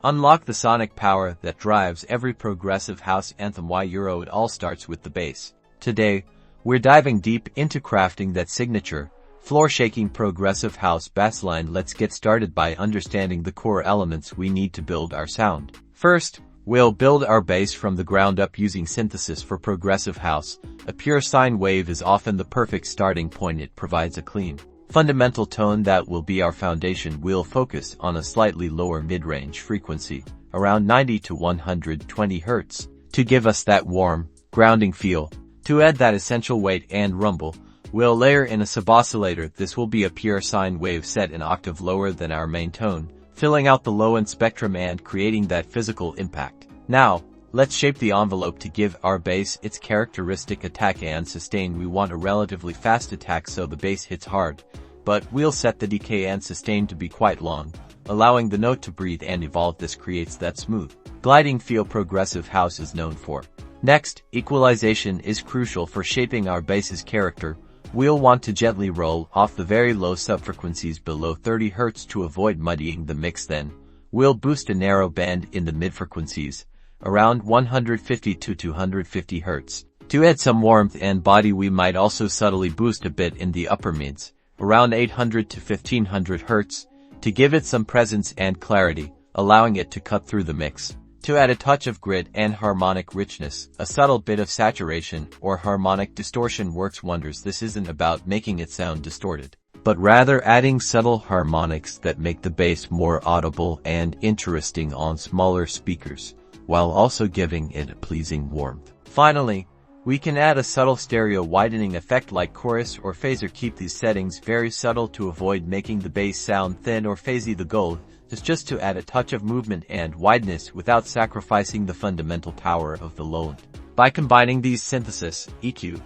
Unlock the sonic power that drives every progressive house anthem. It all starts with the bass. Today, we're diving deep into crafting that signature, floor-shaking progressive house bassline. Let's get started by understanding the core elements we need to build our sound. First, we'll build our bass from the ground up using synthesis. For progressive house, a pure sine wave is often the perfect starting point. It provides a clean, fundamental tone that will be our foundation. We'll focus on a slightly lower mid-range frequency, around 90 to 120 Hz, to give us that warm, grounding feel. To add that essential weight and rumble, we'll layer in a sub-oscillator. This will be a pure sine wave set an octave lower than our main tone, filling out the low-end spectrum and creating that physical impact. Now, let's shape the envelope to give our bass its characteristic attack and sustain. We want a relatively fast attack so the bass hits hard, but we'll set the decay and sustain to be quite long, allowing the note to breathe and evolve. This creates that smooth, gliding feel progressive house is known for. Next, equalization is crucial for shaping our bass's character. We'll want to gently roll off the very low subfrequencies below 30 Hz to avoid muddying the mix. Then, we'll boost a narrow band in the mid-frequencies, around 150 to 250 Hz. To add some warmth and body, we might also subtly boost a bit in the upper mids, around 800 to 1500 Hz, to give it some presence and clarity, allowing it to cut through the mix. To add a touch of grit and harmonic richness, a subtle bit of saturation or harmonic distortion works wonders. This isn't about making it sound distorted, but rather adding subtle harmonics that make the bass more audible and interesting on smaller speakers, while also giving it a pleasing warmth. Finally, we can add a subtle stereo widening effect like chorus or phaser. Keep these settings very subtle to avoid making the bass sound thin or phasey. The goal is just to add a touch of movement and wideness without sacrificing the fundamental power of the low end. By combining these synthesis, EQ,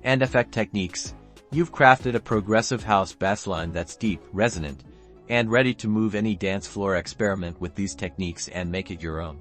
and effect techniques, you've crafted a progressive house bassline that's deep, resonant, and ready to move. Any dance floor. Experiment with these techniques and make it your own.